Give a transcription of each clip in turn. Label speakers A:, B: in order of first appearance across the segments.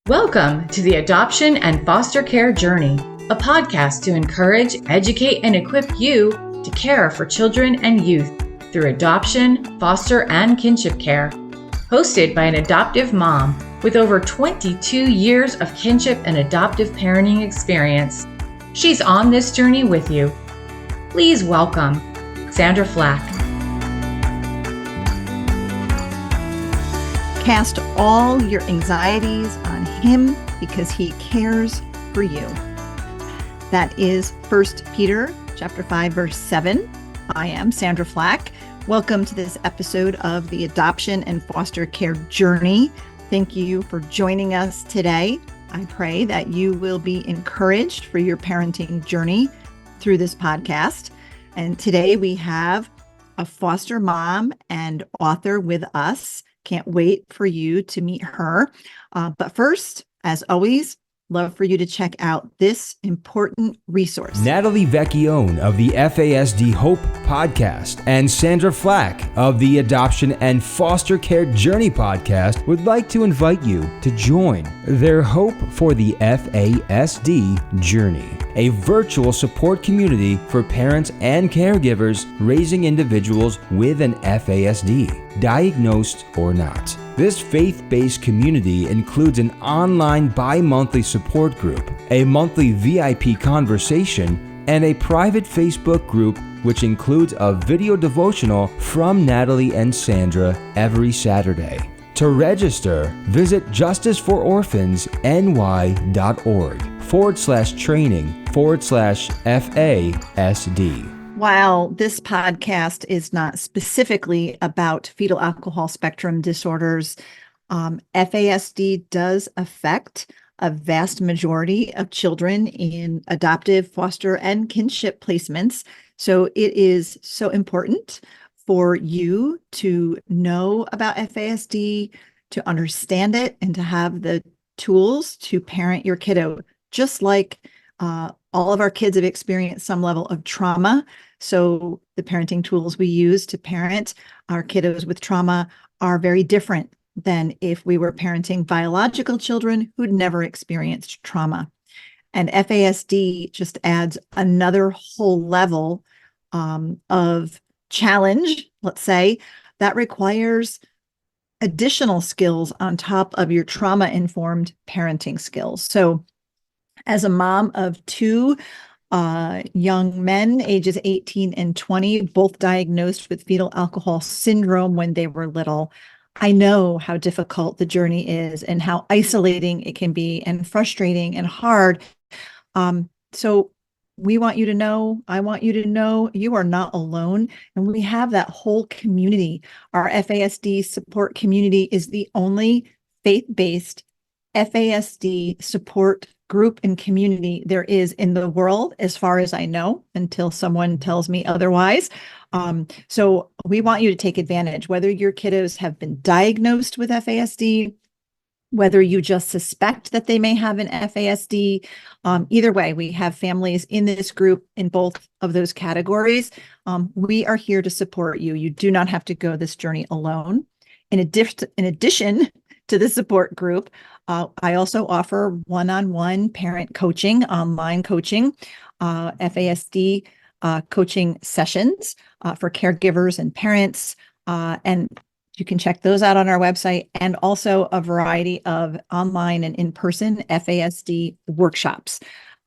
A: Welcome to the Adoption and Foster Care Journey, a podcast to encourage, educate, and equip you to care for children and youth through adoption, foster, and kinship care. Hosted by an adoptive mom with over 22 years of kinship and adoptive parenting experience. She's on this journey with you. Please welcome Sandra Flach.
B: Cast all your anxieties on him because he cares for you. That is 1 Peter chapter 5, verse 7. I am Sandra Flach. Welcome to this episode of the Adoption and Foster Care Journey. Thank you for joining us today. I pray that you will be encouraged for your parenting journey through this podcast. And today we have a foster mom and author with us. Can't wait for you to meet her. But first, as always, love for you to check out this important resource.
C: Natalie Vecchione of the FASD Hope podcast and Sandra Flach of the Adoption and Foster Care Journey podcast would like to invite you to join their Hope for the FASD Journey, a virtual support community for parents and caregivers raising individuals with an FASD, diagnosed or not. This faith-based community includes an online bi-monthly support group, a monthly VIP conversation, and a private Facebook group which includes a video devotional from Natalie and Sandra every Saturday. To register, visit justiceforoorphans.org/training/FASD.
B: While this podcast is not specifically about fetal alcohol spectrum disorders, FASD does affect a vast majority of children in adoptive, foster, and kinship placements. So it is so important for you to know about FASD, to understand it, and to have the tools to parent your kiddo, just like all of our kids have experienced some level of trauma. So the parenting tools we use to parent our kiddos with trauma are very different than if we were parenting biological children who'd never experienced trauma. And FASD just adds another whole level of challenge, let's say, that requires additional skills on top of your trauma-informed parenting skills. So as a mom of two young men, ages 18 and 20, both diagnosed with fetal alcohol syndrome when they were little, I know how difficult the journey is and how isolating it can be and frustrating and hard. So we want you to know, I want you to know, you are not alone. And we have that whole community. Our FASD support community is the only faith-based FASD support group and community there is in the world, as far as I know, until someone tells me otherwise. So we want you to take advantage, whether your kiddos have been diagnosed with FASD, whether you just suspect that they may have an FASD. Either way, we have families in this group in both of those categories. We are here to support you. You do not have to go this journey alone. In addition to the support group, I also offer one-on-one parent coaching, online coaching, FASD coaching sessions for caregivers and parents. And you can check those out on our website, and also a variety of online and in-person FASD workshops.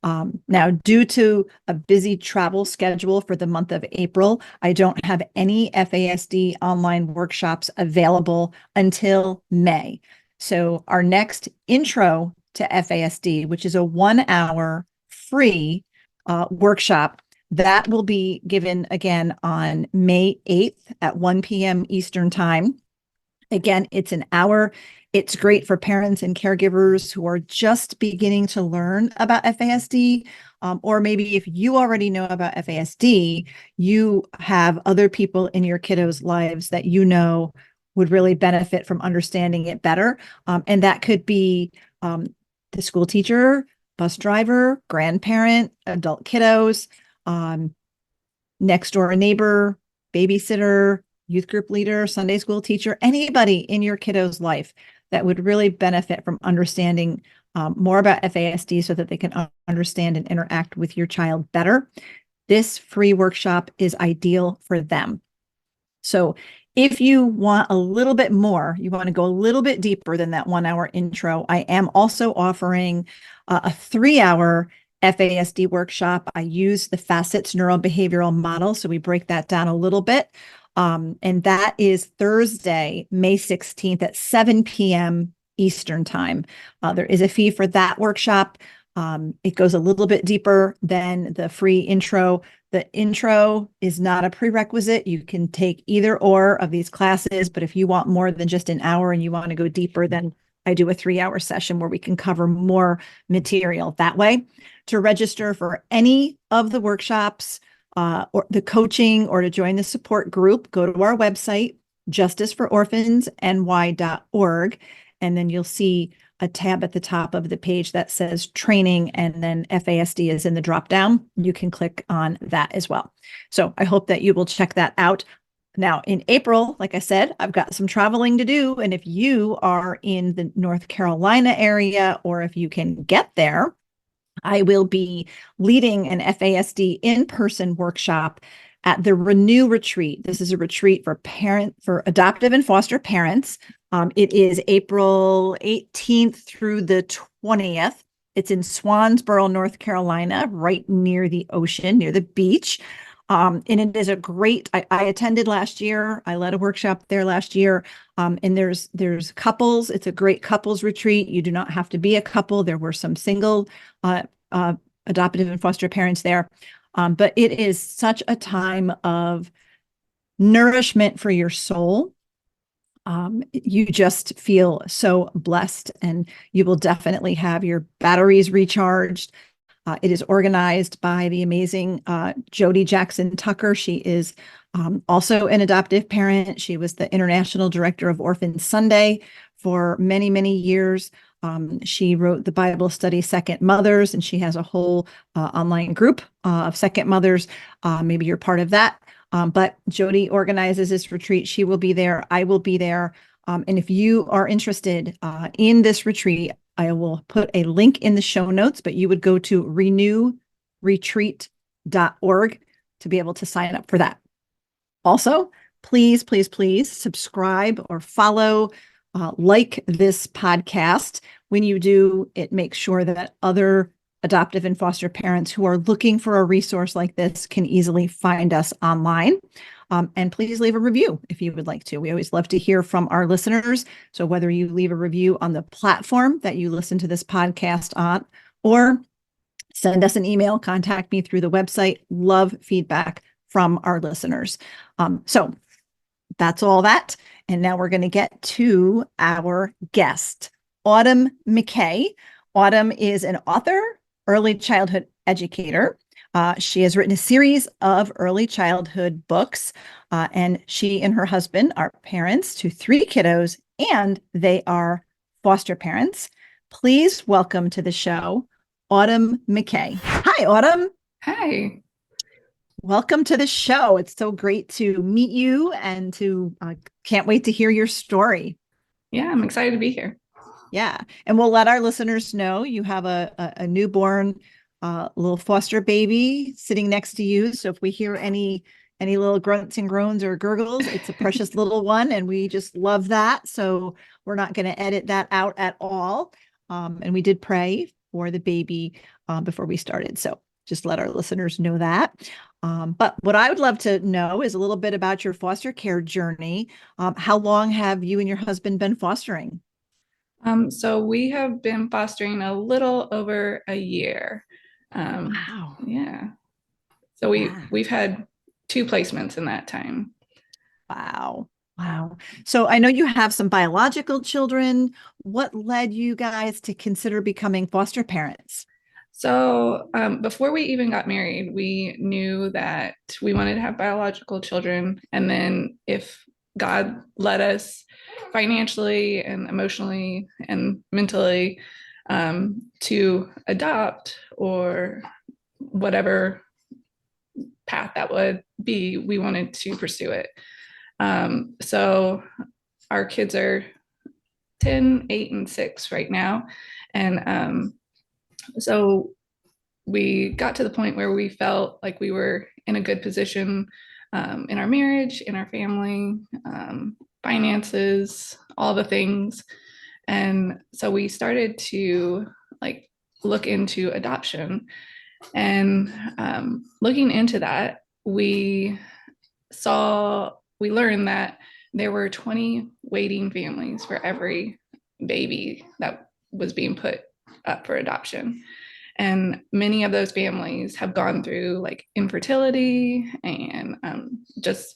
B: Now, due to a busy travel schedule for the month of April, I don't have any FASD online workshops available until May. So our next intro to FASD, which is a 1-hour free workshop, that will be given again on May 8th at 1 p.m. Eastern Time. Again, it's an hour. It's great for parents and caregivers who are just beginning to learn about FASD, or maybe if you already know about FASD, you have other people in your kiddos' lives that you know would really benefit from understanding it better. And that could be the school teacher, bus driver, grandparent, adult kiddos, next door neighbor, babysitter, youth group leader, Sunday school teacher, anybody in your kiddo's life that would really benefit from understanding more about FASD so that they can understand and interact with your child better, this free workshop is ideal for them. So if you want a little bit more, you want to go a little bit deeper than that 1 hour intro, I am also offering a 3-hour FASD workshop. I use the facets neurobehavioral model. So we break that down a little bit. And that is Thursday, May 16th at 7 p.m. Eastern time. There is a fee for that workshop. It goes a little bit deeper than the free intro. The intro is not a prerequisite. You can take either or of these classes, but if you want more than just an hour and you want to go deeper, then I do a 3-hour session where we can cover more material that way. To register for any of the workshops or the coaching or to join the support group, go to our website, justicefororphansny.org, and then you'll see a tab at the top of the page that says training, and then FASD is in the drop down. You can click on that as well. So I hope that you will check that out. Now in April, like I said, I've got some traveling to do. And if you are in the North Carolina area, or if you can get there, I will be leading an FASD in-person workshop at the Renew Retreat. This is a retreat for adoptive and foster parents. It is April 18th through the 20th. It's in Swansboro, North Carolina, right near the ocean, near the beach. And it is a great, I attended last year. I led a workshop there last year. And there's couples. It's a great couples retreat. You do not have to be a couple. There were some single adoptive and foster parents there. But it is such a time of nourishment for your soul. You just feel so blessed, and you will definitely have your batteries recharged. It is organized by the amazing Jody Jackson Tucker. She is also an adoptive parent. She was the international director of Orphan Sunday for many, many years. She wrote the Bible study Second Mothers, and she has a whole online group of second mothers. Maybe you're part of that. But Jody organizes this retreat. She will be there. I will be there. And if you are interested in this retreat, I will put a link in the show notes, but you would go to renewretreat.org to be able to sign up for that. Also, please, please, please subscribe or follow, like this podcast. When you do, it makes sure that other adoptive and foster parents who are looking for a resource like this can easily find us online. And please leave a review if you would like to. We always love to hear from our listeners. So whether you leave a review on the platform that you listen to this podcast on, or send us an email, contact me through the website. Love feedback from our listeners. So that's all that. And now we're going to get to our guest, Autumn McKay. Autumn is an author, early childhood educator. She has written a series of early childhood books, and she and her husband are parents to 3 kiddos, and they are foster parents. Please welcome to the show, Autumn McKay. Hi, Autumn.
D: Hi.
B: Welcome to the show. It's so great to meet you, and can't wait to hear your story.
D: Yeah, I'm excited to be here.
B: Yeah. And we'll let our listeners know you have a newborn little foster baby sitting next to you. So if we hear any little grunts and groans or gurgles, it's a precious little one, and we just love that. So we're not going to edit that out at all. And we did pray for the baby before we started. So just let our listeners know that. But what I would love to know is a little bit about your foster care journey. How long have you and your husband been fostering?
D: So we have been fostering a little over a year.
B: Wow.
D: Yeah. So we've had 2 placements in that time.
B: Wow. Wow. So I know you have some biological children. What led you guys to consider becoming foster parents?
D: So before we even got married, we knew that we wanted to have biological children. And then if God led us financially and emotionally and mentally to adopt, or whatever path that would be, we wanted to pursue it. So our kids are 10, 8, and 6 right now. And so we got to the point where we felt like we were in a good position in our marriage, in our family, finances, all the things. And so we started to like look into adoption. And looking into that, we learned that there were 20 waiting families for every baby that was being put up for adoption. And many of those families have gone through like infertility and just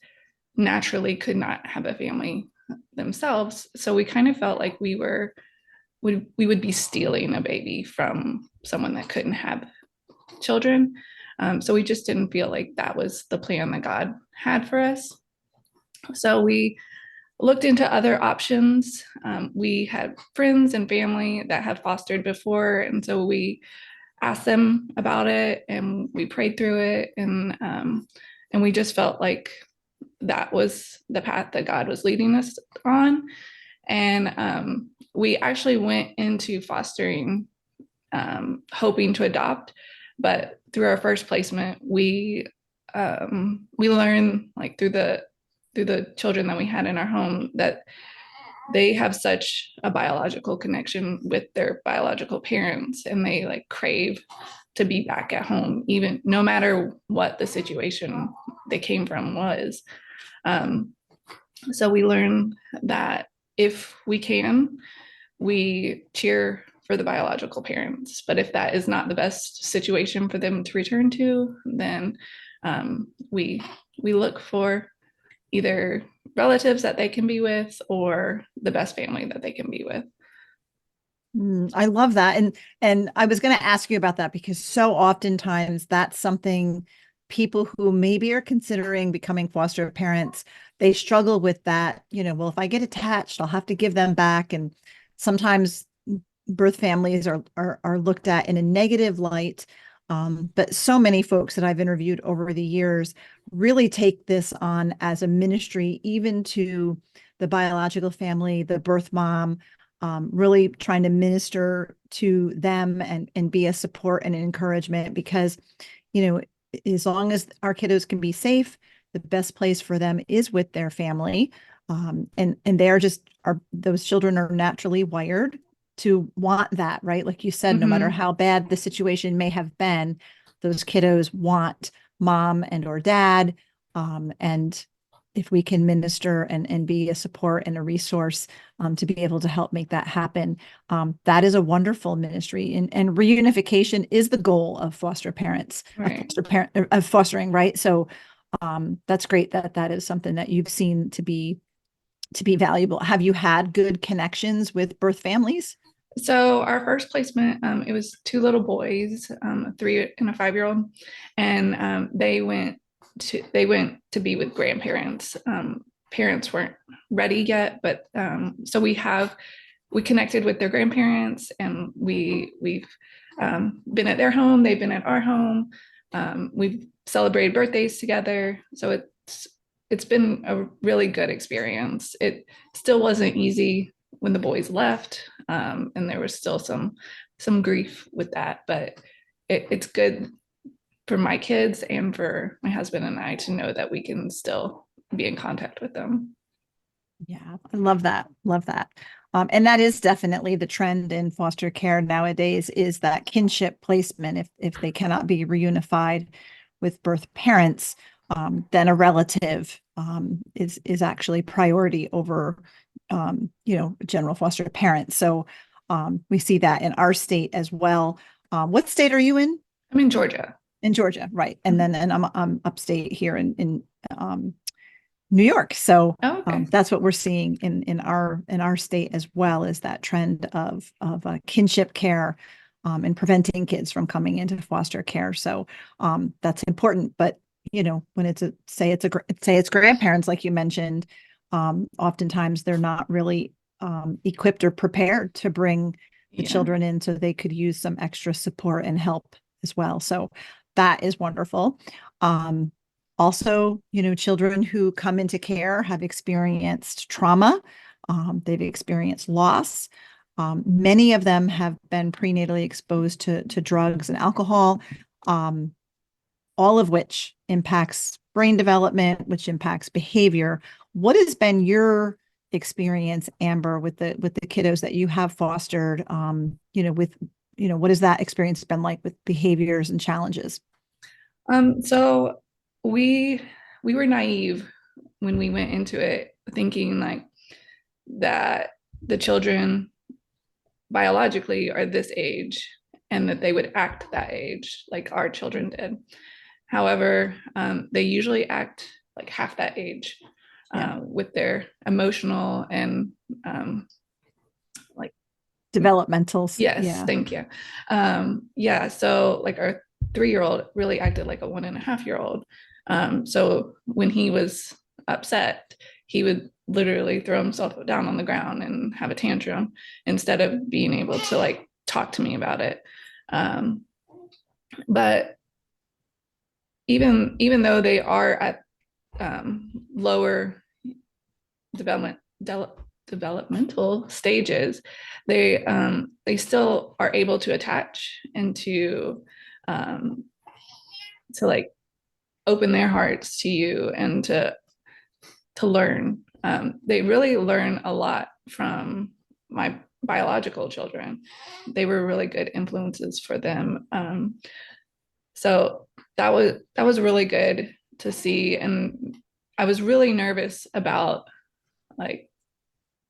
D: naturally could not have a family themselves. So we kind of felt like we would be stealing a baby from someone that couldn't have children. So we just didn't feel like that was the plan that God had for us. So we looked into other options. We had friends and family that had fostered before, and so we asked them about it and we prayed through it, and we just felt like that was the path that God was leading us on. And we actually went into fostering hoping to adopt, but through our first placement, we learned like through the children that we had in our home that they have such a biological connection with their biological parents, and they like crave to be back at home, even no matter what the situation they came from was. So we learned that if we can, we cheer for the biological parents, but if that is not the best situation for them to return to, then we look for either relatives that they can be with or the best family that they can be with.
B: I love that. And I was going to ask you about that because so oftentimes that's something people who maybe are considering becoming foster parents, they struggle with that, well, if I get attached, I'll have to give them back. And sometimes birth families are looked at in a negative light. But so many folks that I've interviewed over the years really take this on as a ministry, even to the biological family, the birth mom, really trying to minister to them and be a support and an encouragement, because, as long as our kiddos can be safe, the best place for them is with their family. And those children are naturally wired to want that, right? Like you said, no matter how bad the situation may have been, those kiddos want mom and or dad. And if we can minister and be a support and a resource to be able to help make that happen, that is a wonderful ministry. And reunification is the goal of foster parents,
D: Right.
B: of fostering, right? So that's great that is something that you've seen to be valuable. Have you had good connections with birth families?
D: So our first placement, it was 2 little boys, a 3 and a 5-year-old, and they went to be with grandparents. Parents weren't ready yet, but so we connected with their grandparents, and we've been at their home. They've been at our home. We've celebrated birthdays together. So it's been a really good experience. It still wasn't easy when the boys left, and there was still some grief with that, but it's good for my kids and for my husband and I to know that we can still be in contact with them.
B: Yeah, I love that. Love that. And that is definitely the trend in foster care nowadays, is that kinship placement. If they cannot be reunified with birth parents, then a relative is actually priority over general foster parents. So we see that in our state as well. What state are you in?
D: I'm in Georgia.
B: In Georgia, right? And I'm upstate here in New York. So
D: okay.
B: That's what we're seeing in our state as well, is that trend of kinship care and preventing kids from coming into foster care. So that's important. But when it's grandparents, like you mentioned, oftentimes they're not really equipped or prepared to bring the children in, so they could use some extra support and help as well. So that is wonderful. Also, children who come into care have experienced trauma. They've experienced loss. Many of them have been prenatally exposed to drugs and alcohol, all of which impacts brain development, which impacts behavior. What has been your experience, Amber, with the kiddos that you have fostered? What has that experience been like with behaviors and challenges?
D: So we were naive when we went into it, thinking like that the children biologically are this age and that they would act that age like our children did. However, they usually act like half that age with their emotional and like
B: developmental.
D: Yes,
B: yeah.
D: Thank you. So like our 3-year-old really acted like a 1.5-year-old. So when he was upset, he would literally throw himself down on the ground and have a tantrum instead of being able to like talk to me about it. But even though they are at lower developmental stages, they still are able to attach and to like open their hearts to you and to learn. They really learn a lot from my biological children. They were really good influences for them. So that was really good to see. And I was really nervous about like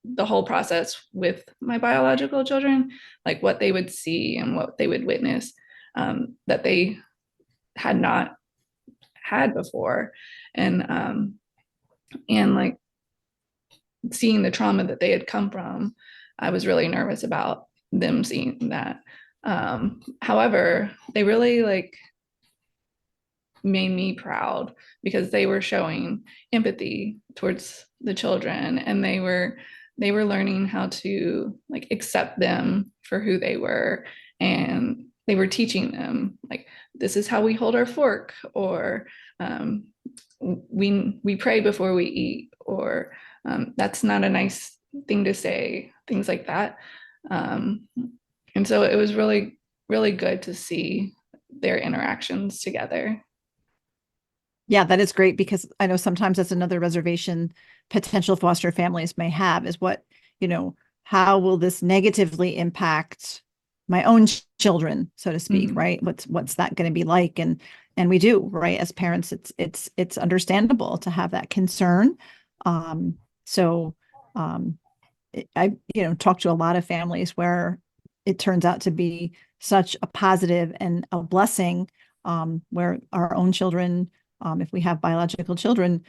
D: the whole process with my biological children, like what they would see and what they would witness that they had not had before. And like seeing the trauma that they had come from, I was really nervous about them seeing that. However, they really like made me proud because they were showing empathy towards the children, and they were learning how to like accept them for who they were, and they were teaching them like, this is how we hold our fork, or we pray before we eat, or that's not a nice thing to say, things like that. And so it was really, really good to see their interactions together.
B: Yeah, that is great, because I know sometimes that's another reservation potential foster families may have is how will this negatively impact my own children, so to speak,
D: Mm-hmm.
B: right? What's that going to be like? And we do, right? As parents, it's understandable to have that concern. So I talk to a lot of families where it turns out to be such a positive and a blessing, where our own children, if we have biological children,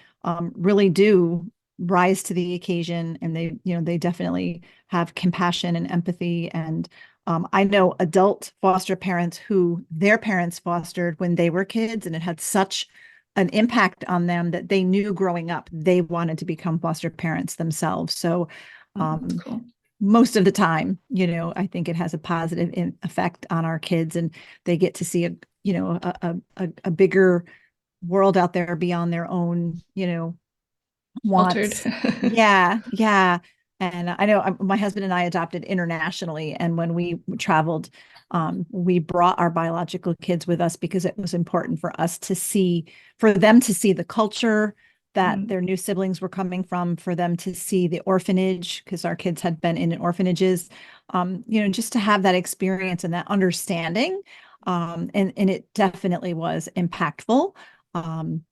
B: really do rise to the occasion, and they definitely have compassion and empathy. And I know adult foster parents who their parents fostered when they were kids, and it had such an impact on them that they knew growing up they wanted to become foster parents themselves. So
D: Cool.
B: most of the time, I think it has a positive effect on our kids, and they get to see a bigger world out there beyond their own,
D: Altered.
B: wants. Yeah, yeah. And I know my husband and I adopted internationally, and when we traveled, we brought our biological kids with us because it was important for them to see the culture that their new siblings were coming from, for them to see the orphanage, because our kids had been in orphanages, just to have that experience and that understanding. And it definitely was impactful, and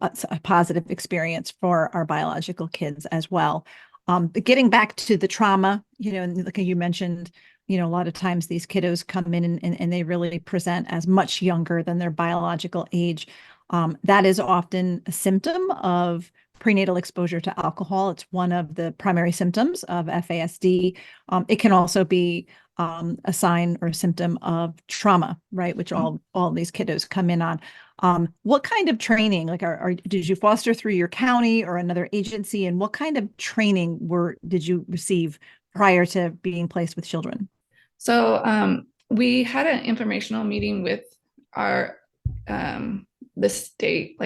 B: a positive experience for our biological kids as well. But getting back to the trauma, and like you mentioned, a lot of times these kiddos come in and they really present as much younger than their biological age. That is often a symptom of prenatal exposure to alcohol. It's one of the primary symptoms of FASD. It can also be a sign or a symptom of trauma, right? Which all these kiddos come in on. What kind of training, like, did you foster through your county or another agency, and what kind of training did you receive prior to being placed with children?
D: So we had an informational meeting with our the state,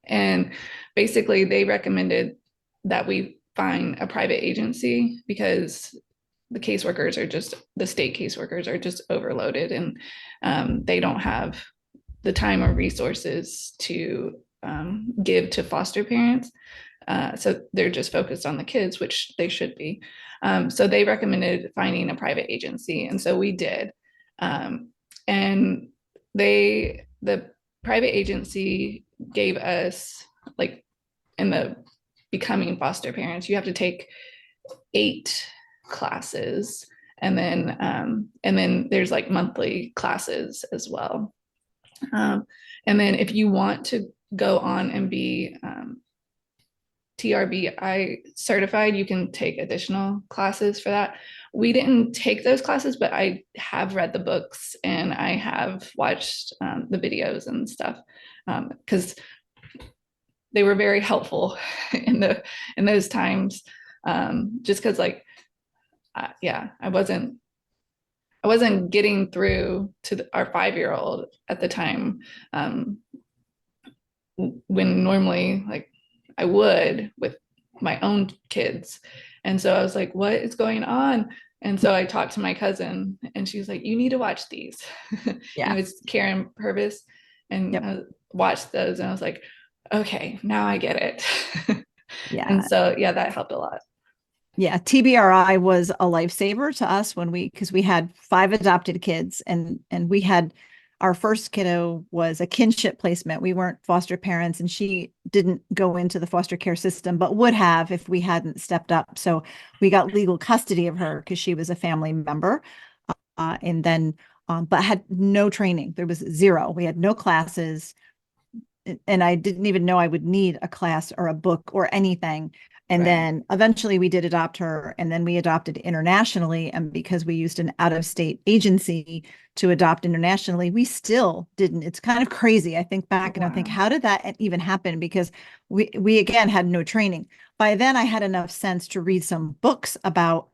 D: and basically they recommended that we find a private agency because the state caseworkers are just overloaded, and they don't have the time or resources to give to foster parents. So they're just focused on the kids, which they should be. So they recommended finding a private agency. And so we did. And the private agency gave us, like, in the becoming foster parents, you have to take 8 classes. And then there's like monthly classes as well. And then if you want to go on and be TRBI certified, you can take additional classes for that. We didn't take those classes, but I have read the books and I have watched the videos and stuff, because they were very helpful in those times. Just because, like, I wasn't getting through to our 5-year-old at the time, when normally, like, I would with my own kids. And so I was like, what is going on? And so I talked to my cousin and she was like, you need to watch these.
B: Yeah.
D: It's Karen Purvis, and
B: Yep.
D: I watched those and I was like, okay, now I get it.
B: Yeah.
D: And so, yeah, that helped a lot.
B: Yeah. TBRI was a lifesaver to us because we had 5 adopted kids, and we had, our first kiddo was a kinship placement. We weren't foster parents, and she didn't go into the foster care system, but would have if we hadn't stepped up. So we got legal custody of her because she was a family member, and then, but had no training. There was 0. We had no classes, and I didn't even know I would need a class or a book or anything. And then eventually we did adopt her, and then we adopted internationally. And because we used an out-of-state agency to adopt internationally, we still didn't. It's kind of crazy. I think back and I think, how did that even happen? Because we again had no training. By then I had enough sense to read some books about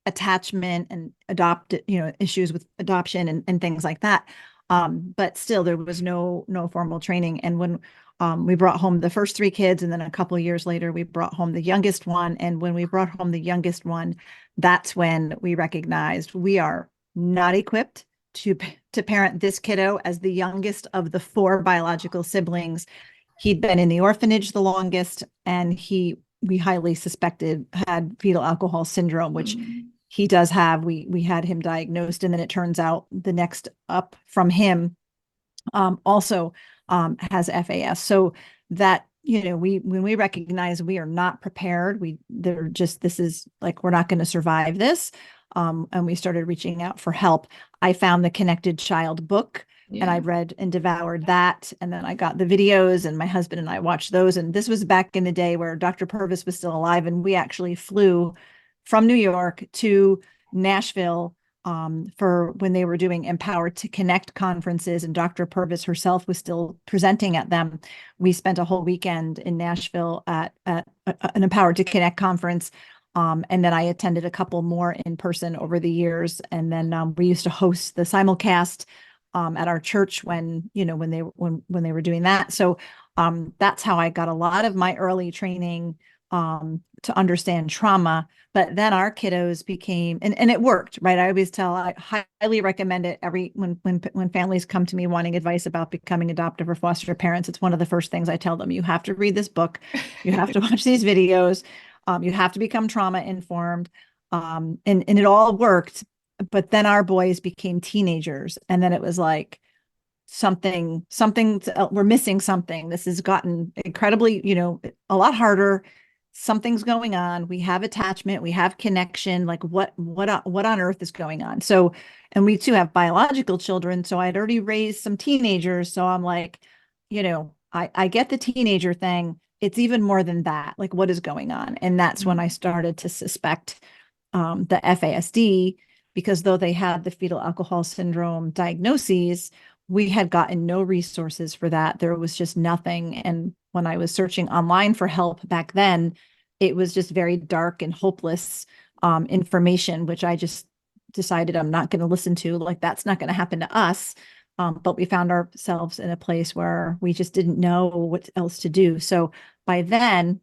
B: attachment and issues with adoption and things like that. But still there was no formal training. And when we brought home the first 3 kids, and then a couple of years later, we brought home the youngest one. And when we brought home the youngest one, that's when we recognized we are not equipped to parent this kiddo as the youngest of the 4 biological siblings. He'd been in the orphanage the longest, and we highly suspected had fetal alcohol syndrome, which he does have. We had him diagnosed, and then it turns out the next up from him also has FAS. So that, when we recognize we are not prepared, this is like, we're not going to survive this. And we started reaching out for help. I found the Connected Child book, and I read and devoured that. And then I got the videos, and my husband and I watched those. And this was back in the day where Dr. Purvis was still alive. And we actually flew from New York to Nashville for when they were doing Empowered to Connect conferences, and Dr. Purvis herself was still presenting at them. We spent a whole weekend in Nashville at an Empowered to Connect conference. And then I attended a couple more in person over the years. And then we used to host the simulcast at our church when they were doing that. So that's how I got a lot of my early training to understand trauma. But then our kiddos became, and it worked, right? I always tell, I highly recommend it when families come to me wanting advice about becoming adoptive or foster parents. It's one of the first things I tell them. You have to read this book. You have to watch these videos. You have to become trauma informed. And it all worked. But then our boys became teenagers. And then it was like, we're missing something. This has gotten incredibly, a lot harder. Something's going on. We have attachment, we have connection. Like what on earth is going on? So, and we too have biological children. So I'd already raised some teenagers. So I'm like, I get the teenager thing. It's even more than that. Like, what is going on? And that's when I started to suspect the FASD, because though they had the fetal alcohol syndrome diagnoses, we had gotten no resources for that. There was just nothing. And when I was searching online for help back then, it was just very dark and hopeless information, which I just decided I'm not going to listen to. Like, that's not going to happen to us. But we found ourselves in a place where we just didn't know what else to do. So by then,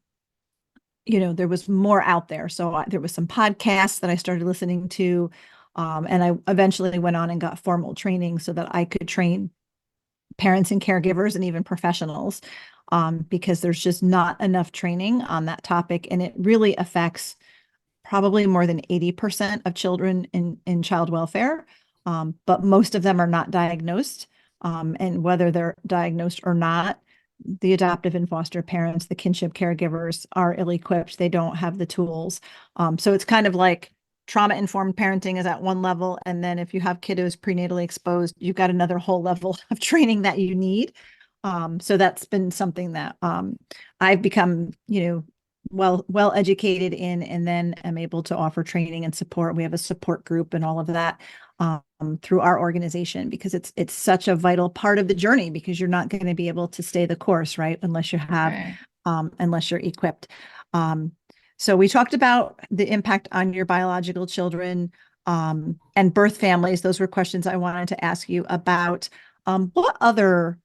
B: there was more out there. So there was some podcasts that I started listening to. And I eventually went on and got formal training so that I could train parents and caregivers and even professionals, because there's just not enough training on that topic. And it really affects probably more than 80% of children in child welfare. But most of them are not diagnosed. And whether they're diagnosed or not, the adoptive and foster parents, the kinship caregivers are ill-equipped. They don't have the tools. So it's kind of like trauma-informed parenting is at one level. And then if you have kiddos prenatally exposed, you've got another whole level of training that you need. So that's been something that I've become, well educated in, and then am able to offer training and support. We have a support group and all of that through our organization, because it's such a vital part of the journey, because you're not going to be able to stay the course, right? Unless you have, unless you're equipped. So we talked about the impact on your biological children and birth families. Those were questions I wanted to ask you about. What other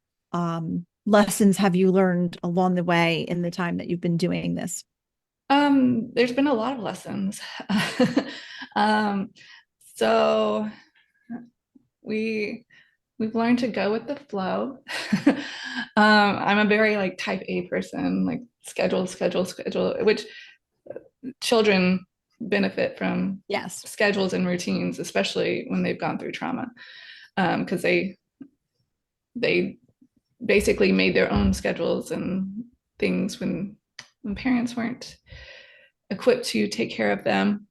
B: lessons have you learned along the way in the time that you've been doing this?
D: There's been a lot of lessons. So we've learned to go with the flow. I'm a very like type A person, like schedule, which children benefit from.
B: Yes.
D: Schedules and routines, especially when they've gone through trauma, because they basically made their own schedules and things when parents weren't equipped to take care of them.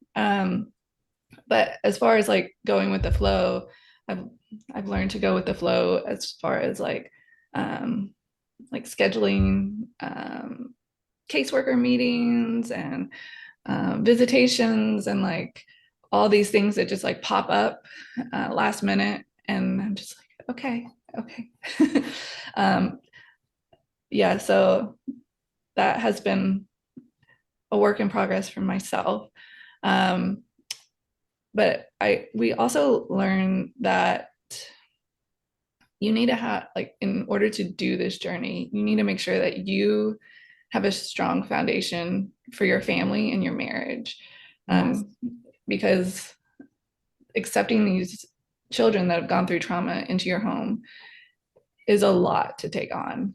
D: But as far as like going with the flow, I've learned to go with the flow as far as like scheduling caseworker meetings and visitations and like all these things that just like pop up last minute, and I'm just like, okay. Yeah, so that has been a work in progress for myself. But we also learned that you need to have, like, in order to do this journey, you need to make sure that you have a strong foundation for your family and your marriage. Yes. Because accepting these children that have gone through trauma into your home is a lot to take on.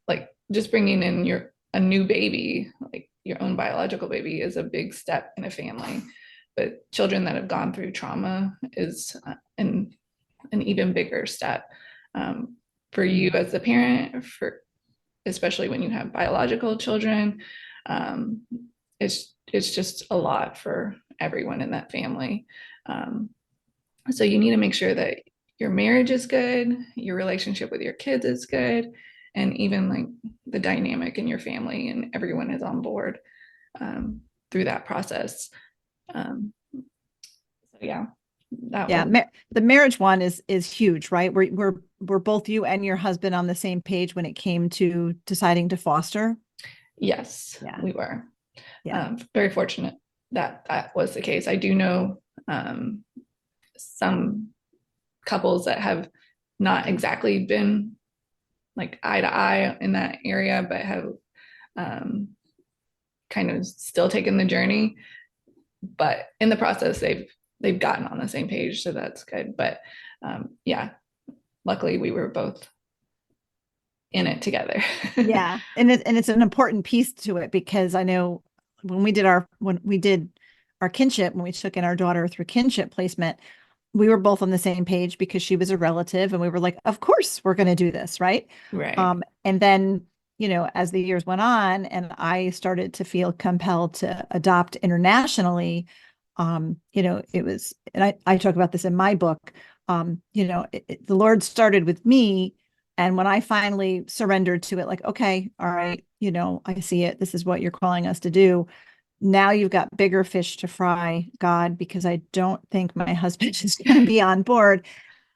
D: Like just bringing in a new baby, like your own biological baby, is a big step in a family. But children that have gone through trauma is an even bigger step for you as a parent, especially when you have biological children. It's just a lot for everyone in that family. So you need to make sure that your marriage is good, your relationship with your kids is good, and even like the dynamic in your family and everyone is on board through that process. So yeah,
B: the marriage one is huge, right? We're both, you and your husband, on the same page when it came to deciding to foster.
D: Yes, we were. Very fortunate that was the case. I do know some couples that have not exactly been like eye to eye in that area, but have kind of still taken the journey. But in the process, they've gotten on the same page, so that's good. But luckily we were both in it together.
B: Yeah, and it's an important piece to it, because I know when we did our kinship, when we took in our daughter through kinship placement, we were both on the same page because she was a relative, and we were like, of course we're going to do this, right?
D: Right.
B: And then, as the years went on and I started to feel compelled to adopt internationally, it was, and I talk about this in my book, the Lord started with me. And when I finally surrendered to it, like, okay, all right, I see it. This is what you're calling us to do. Now you've got bigger fish to fry, God, because I don't think my husband is going to be on board.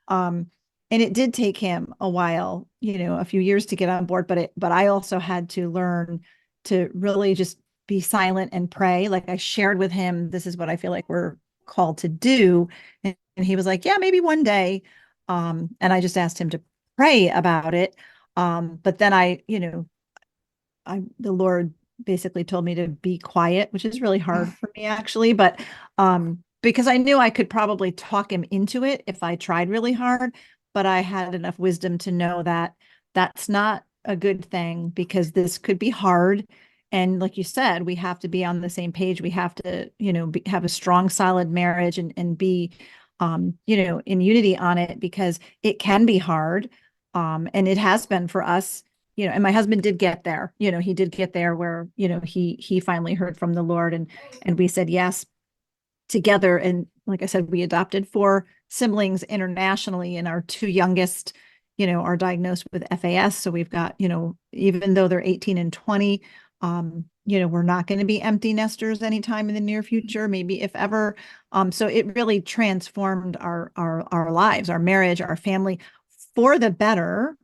B: And it did take him a while, a few years to get on board, but I also had to learn to really just be silent and pray. Like I shared with him, this is what I feel like we're called to do. And he was like, yeah, maybe one day. And I just asked him to pray about it. But then the Lord basically told me to be quiet, which is really hard for me actually, but because I knew I could probably talk him into it if I tried really hard, but I had enough wisdom to know that that's not a good thing because this could be hard. And like you said, we have to be on the same page. We have to, have a strong, solid marriage and be, in unity on it because it can be hard. And it has been for us, and my husband did get there, he did get there where, he finally heard from the Lord and we said yes together. And like I said, we adopted 4 siblings internationally, and our 2 youngest, are diagnosed with FAS. So we've got, even though they're 18 and 20, we're not going to be empty nesters anytime in the near future, maybe if ever. So it really transformed our lives, our marriage, our family for the better,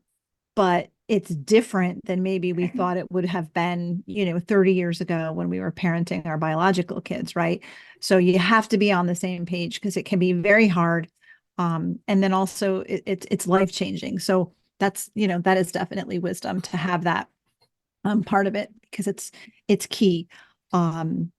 B: but it's different than maybe we thought it would have been, 30 years ago when we were parenting our biological kids, right? So you have to be on the same page because it can be very hard. And then also it's life-changing. So that's, that is definitely wisdom to have that part of it because it's key. And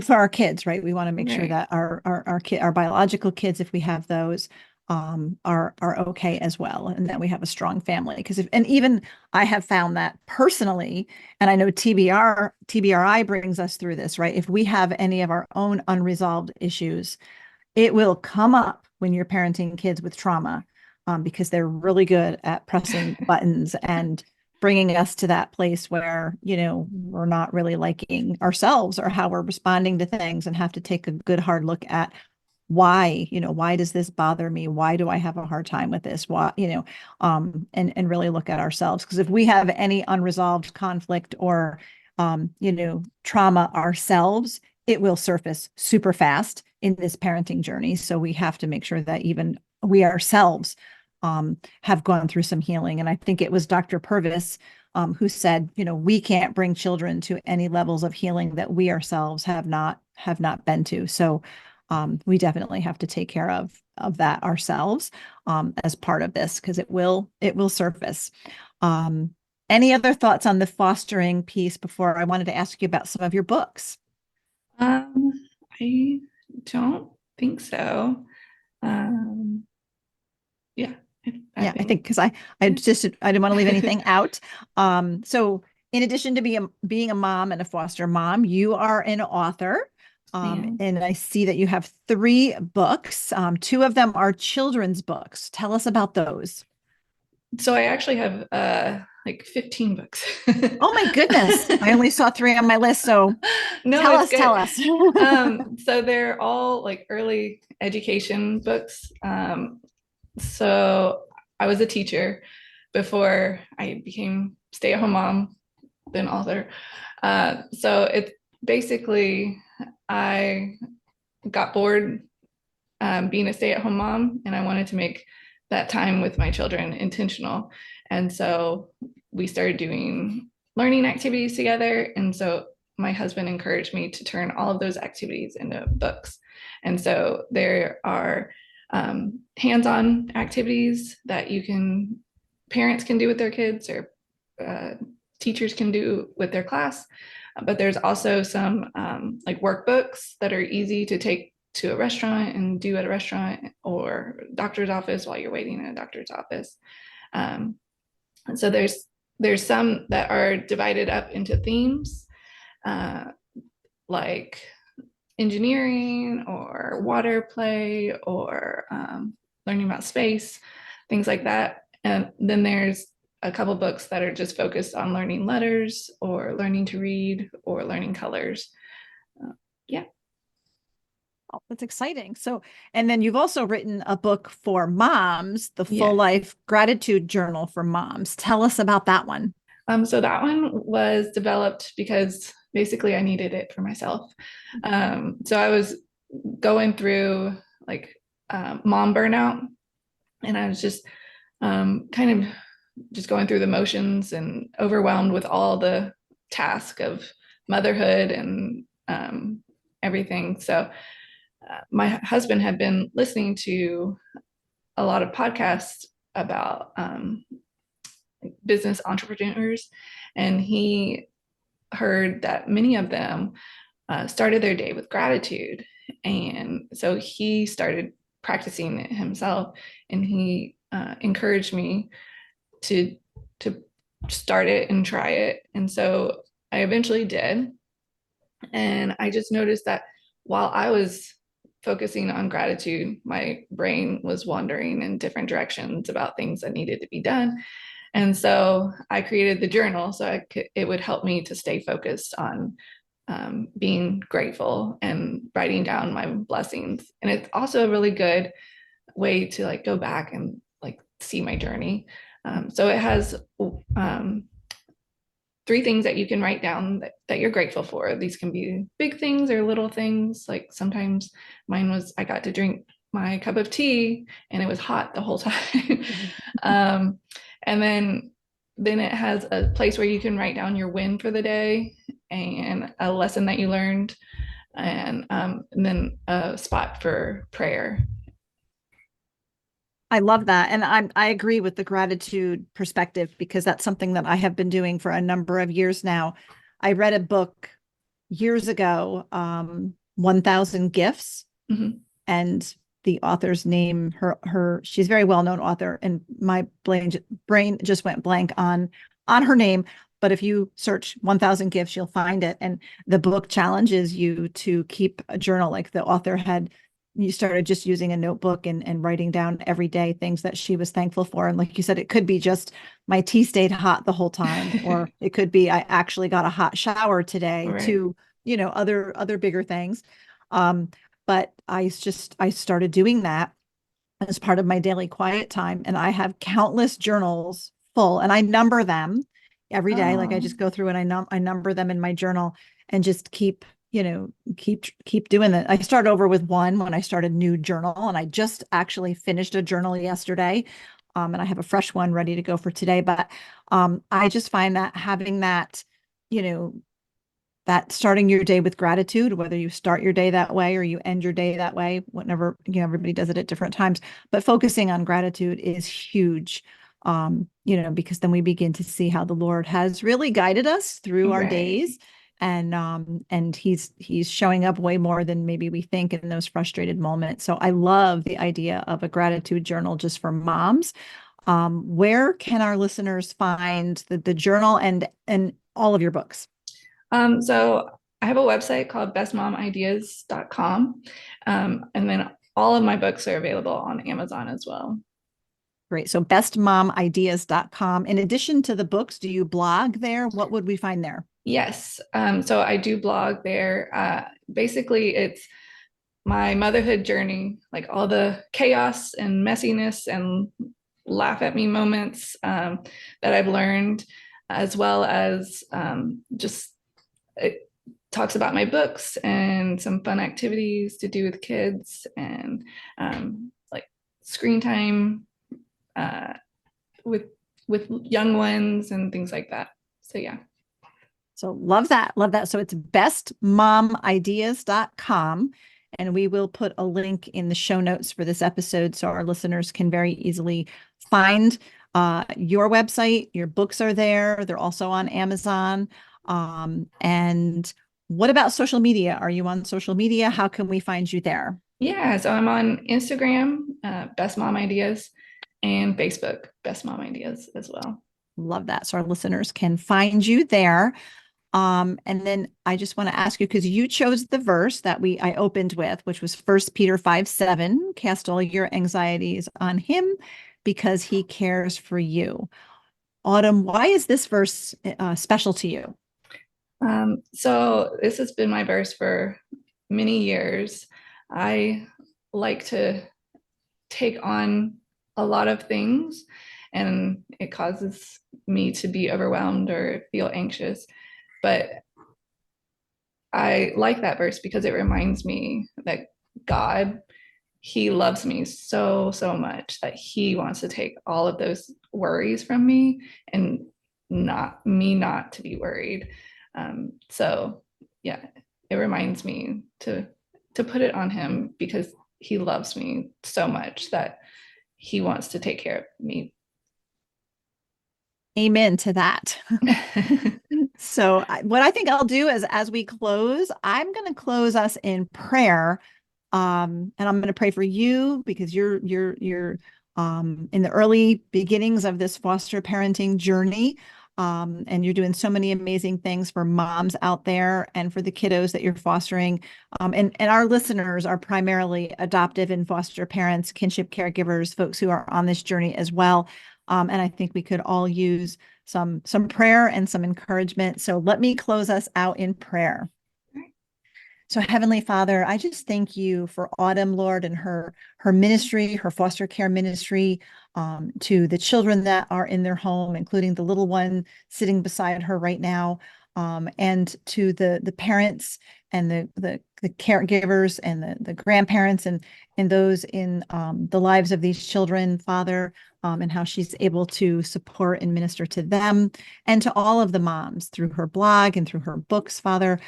B: for our kids, right? We want to make sure that our biological kids, if we have those, are okay as well, and that we have a strong family. Because and even I have found that personally, and I know TBRI brings us through this, right? If we have any of our own unresolved issues, it will come up when you're parenting kids with trauma, because they're really good at pressing buttons and bringing us to that place where, we're not really liking ourselves or how we're responding to things and have to take a good hard look at why does this bother me? Why do I have a hard time with this? Why, and really look at ourselves. Because if we have any unresolved conflict or, trauma ourselves, it will surface super fast in this parenting journey. So we have to make sure that even we ourselves have gone through some healing. And I think it was Dr. Purvis who said, we can't bring children to any levels of healing that we ourselves have not been to. So we definitely have to take care of that ourselves as part of this because it will surface. Any other thoughts on the fostering piece before I wanted to ask you about some of your books?
D: I don't think so. Yeah.
B: I think because I didn't want to leave anything out. So in addition to being a mom and a foster mom, you are an author. And I see that you have 3 books. 2 of them are children's books. Tell us about those.
D: So I actually have like 15 books.
B: Oh my goodness. I only saw 3 on my list. So
D: no,
B: tell us.
D: So they're all like early education books. So I was a teacher before I became stay-at-home mom, then author. So it's basically, I got bored being a stay-at-home mom, and I wanted to make that time with my children intentional. And so we started doing learning activities together. And so my husband encouraged me to turn all of those activities into books. And so there are hands-on activities that parents can do with their kids, or teachers can do with their class. But there's also some like workbooks that are easy to take to a restaurant and do at a restaurant or doctor's office while you're waiting in a doctor's office. And so there's some that are divided up into themes, like engineering or water play or learning about space, things like that. And then there's a couple books that are just focused on learning letters or learning to read or learning colors. Yeah.
B: Oh, that's exciting. So, and then you've also written a book for moms, the Full Life Gratitude Journal for Moms. Tell us about that one.
D: So that one was developed because basically I needed it for myself. So I was going through like mom burnout, and I was just kind of just going through the motions and overwhelmed with all the task of motherhood and everything. So my husband had been listening to a lot of podcasts about business entrepreneurs. and he heard that many of them started their day with gratitude. And so he started practicing it himself, and he encouraged me to start it and try it. And so I eventually did. And I just noticed that while I was focusing on gratitude, my brain was wandering in different directions about things that needed to be done. And so I created the journal so it would help me to stay focused on being grateful and writing down my blessings. And it's also a really good way to like go back and like see my journey. So it has 3 things that you can write down that you're grateful for. These can be big things or little things. Like sometimes mine was, I got to drink my cup of tea and it was hot the whole time. And then it has a place where you can write down your win for the day and a lesson that you learned, and then a spot for prayer.
B: I love that. And I agree with the gratitude perspective, because that's something that I have been doing for a number of years now. I read a book years ago, 1,000 Gifts,
D: Mm-hmm.
B: and the author's name, she's a very well-known author, and my brain just went blank on her name. But if you search 1,000 Gifts, you'll find it. And the book challenges you to keep a journal. Like the author you started just using a notebook and writing down every day things that she was thankful for. And like you said, it could be just my tea stayed hot the whole time, or it could be I actually got a hot shower today,
D: Right.
B: to, other bigger things. But I started doing that as part of my daily quiet time. And I have countless journals full, and I number them every day. Like I just go through and I number them in my journal and just keep doing that. I start over with one when I start a new journal, and I just actually finished a journal yesterday. And I have a fresh one ready to go for today. But I just find that having that, that starting your day with gratitude, whether you start your day that way or you end your day that way, whenever, everybody does it at different times, but focusing on gratitude is huge. Because then we begin to see how the Lord has really guided us through our
D: Right.
B: days. And he's showing up way more than maybe we think in those frustrated moments. So I love the idea of a gratitude journal just for moms. Where can our listeners find the journal and all of your books?
D: So I have a website called bestmomideas.com. And then all of my books are available on Amazon as well.
B: Great. So bestmomideas.com. In addition to the books, do you blog there? What would we find there?
D: Yes. So I do blog there. Basically, it's my motherhood journey, like all the chaos and messiness and laugh at me moments that I've learned, as well as just it talks about my books and some fun activities to do with kids, and like screen time with young ones and things like that. So yeah.
B: So love that. Love that. So it's bestmomideas.com. And we will put a link in the show notes for this episode so our listeners can very easily find your website. Your books are there. They're also on Amazon. And what about social media? Are you on social media? How can we find you there?
D: Yeah, so I'm on Instagram, Best Mom Ideas, and Facebook, Best Mom Ideas as well.
B: Love that. So our listeners can find you there. And then I just want to ask you, because you chose the verse that I opened with, which was 1 Peter 5:7, cast all your anxieties on him because he cares for you. Autumn, why is this verse special to you?
D: So this has been my verse for many years. I like to take on a lot of things, and it causes me to be overwhelmed or feel anxious. But I like that verse because it reminds me that God, he loves me so, so much that he wants to take all of those worries from me and not to be worried. So yeah, it reminds me to put it on him because he loves me so much that he wants to take care of me.
B: Amen to that. So what I think I'll do is, as we close, I'm going to close us in prayer. And I'm going to pray for you because you're in the early beginnings of this foster parenting journey. And you're doing so many amazing things for moms out there and for the kiddos that you're fostering. And our listeners are primarily adoptive and foster parents, kinship caregivers, folks who are on this journey as well. And I think we could all use some prayer and some encouragement. So let me close us out in prayer. So Heavenly Father, I just thank you for Autumn, Lord, and her ministry, her foster care ministry, to the children that are in their home, including the little one sitting beside her right now, and to the parents and the caregivers and the grandparents and those in the lives of these children, Father, and how she's able to support and minister to them, and to all of the moms through her blog and through her books, Father.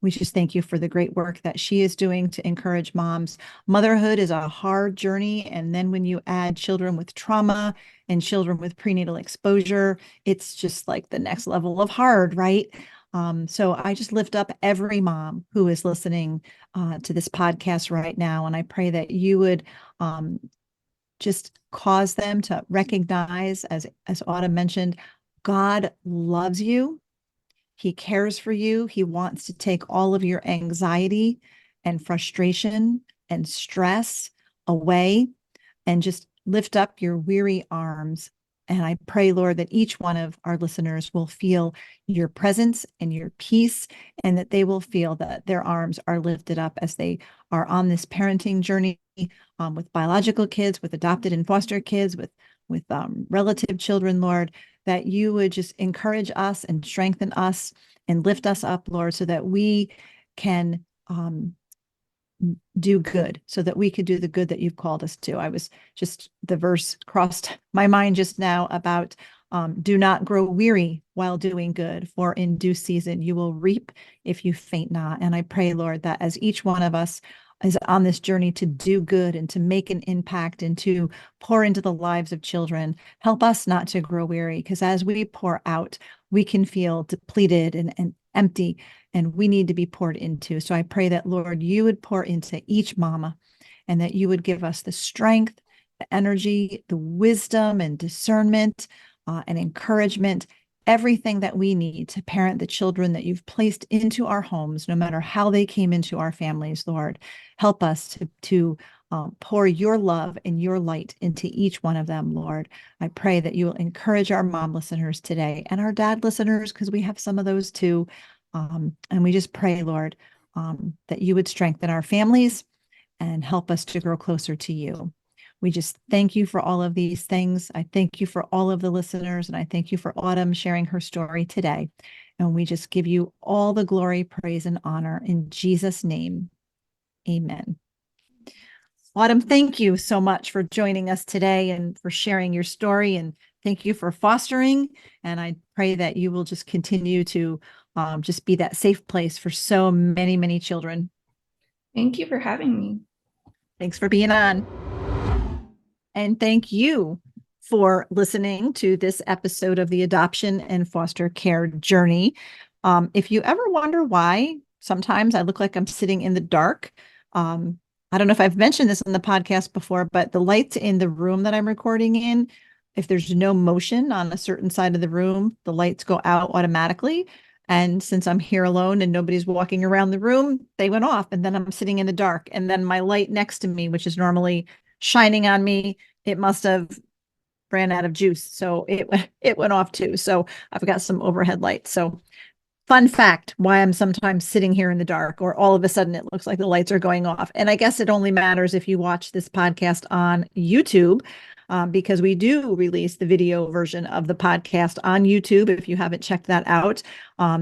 B: We just thank you for the great work that she is doing to encourage moms. Motherhood is a hard journey. And then when you add children with trauma and children with prenatal exposure, it's just like the next level of hard, right? So I just lift up every mom who is listening to this podcast right now. And I pray that you would just cause them to recognize, as Autumn mentioned, God loves you. He cares for you. He wants to take all of your anxiety and frustration and stress away and just lift up your weary arms. And I pray, Lord, that each one of our listeners will feel your presence and your peace, and that they will feel that their arms are lifted up as they are on this parenting journey, with biological kids, with adopted and foster kids, with relative children, Lord, that you would just encourage us and strengthen us and lift us up, Lord, so that we can do good, so that we could do the good that you've called us to. The verse crossed my mind just now about do not grow weary while doing good, for in due season you will reap if you faint not. And I pray, Lord, that as each one of us is on this journey to do good and to make an impact and to pour into the lives of children, help us not to grow weary, because as we pour out, we can feel depleted and empty, and we need to be poured into. So I pray that, Lord, you would pour into each mama, and that you would give us the strength, the energy, the wisdom and discernment, and encouragement, everything that we need to parent the children that you've placed into our homes, no matter how they came into our families, Lord. Help us to pour your love and your light into each one of them, Lord. I pray that you will encourage our mom listeners today and our dad listeners, because we have some of those too. And we just pray, Lord, that you would strengthen our families and help us to grow closer to you. We just thank you for all of these things. I thank you for all of the listeners, and I thank you for Autumn sharing her story today. And we just give you all the glory, praise, and honor in Jesus' name. Amen. Autumn, thank you so much for joining us today and for sharing your story. And thank you for fostering. And I pray that you will just continue to just be that safe place for so many, many children.
D: Thank you for having me.
B: Thanks for being on. And thank you for listening to this episode of the Adoption and Foster Care Journey. If you ever wonder why sometimes I look like I'm sitting in the dark, I don't know if I've mentioned this in the podcast before, but the lights in the room that I'm recording in, if there's no motion on a certain side of the room, the lights go out automatically. And since I'm here alone and nobody's walking around the room, they went off, and then I'm sitting in the dark. And then my light next to me, which is normally shining on me, it must have ran out of juice. So it went off too. So I've got some overhead lights. So fun fact, why I'm sometimes sitting here in the dark, or all of a sudden it looks like the lights are going off. And I guess it only matters if you watch this podcast on YouTube, because we do release the video version of the podcast on YouTube. If you haven't checked that out,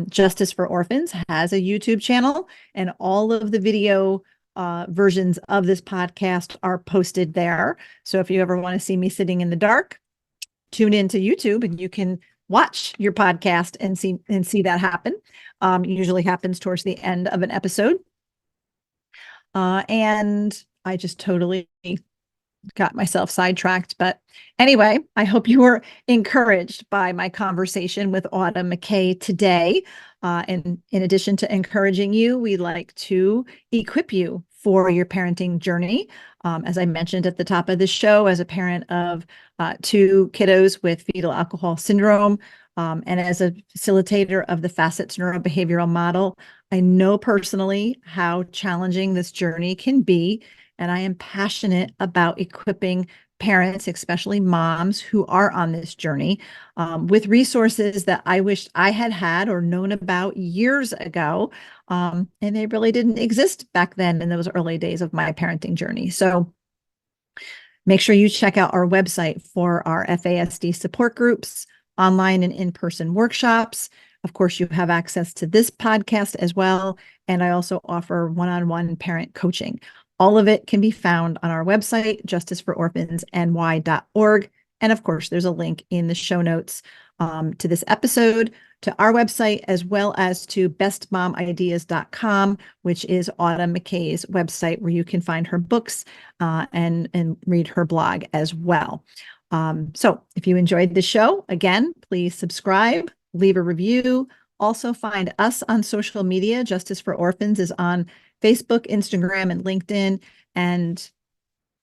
B: Justice for Orphans has a YouTube channel, and all of the video versions of this podcast are posted there. So if you ever want to see me sitting in the dark, tune into YouTube and you can watch your podcast and see that happen. Usually happens towards the end of an episode. And I just totally got myself sidetracked. But anyway, I hope you were encouraged by my conversation with Autumn McKay today. And in addition to encouraging you, we like to equip you for your parenting journey. As I mentioned at the top of the show, as a parent of 2 kiddos with fetal alcohol syndrome, and as a facilitator of the Facets neurobehavioral model, I know personally how challenging this journey can be. And I am passionate about equipping parents, especially moms who are on this journey, with resources that I wish I had had or known about years ago. And they really didn't exist back then in those early days of my parenting journey. So make sure you check out our website for our FASD support groups, online and in-person workshops. Of course, you have access to this podcast as well. And I also offer one-on-one parent coaching. All of it can be found on our website, justicefororphansny.org. And of course, there's a link in the show notes to this episode, to our website, as well as to bestmomideas.com, which is Autumn McKay's website, where you can find her books and read her blog as well. So if you enjoyed the show, again, please subscribe, leave a review. Also find us on social media. Justice for Orphans is on Facebook, Instagram, and LinkedIn. And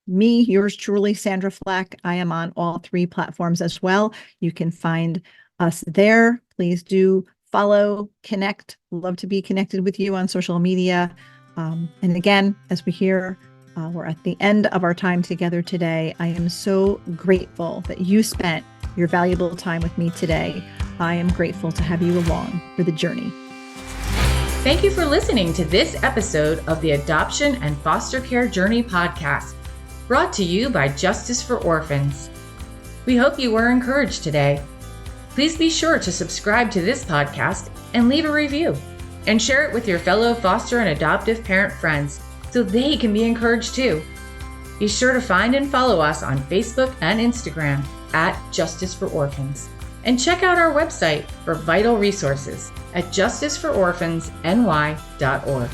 B: me, yours truly, Sandra Flach, I am on all 3 platforms as well. You can find us there. Please do follow, connect. Love to be connected with you on social media. And again, as we hear, we're at the end of our time together today. I am so grateful that you spent your valuable time with me today. I am grateful to have you along for the journey.
A: Thank you for listening to this episode of the Adoption and Foster Care Journey podcast, brought to you by Justice for Orphans. We hope you were encouraged today. Please be sure to subscribe to this podcast and leave a review, and share it with your fellow foster and adoptive parent friends so they can be encouraged too. Be sure to find and follow us on Facebook and Instagram at Justice for Orphans. And check out our website for vital resources at justicefororphansny.org.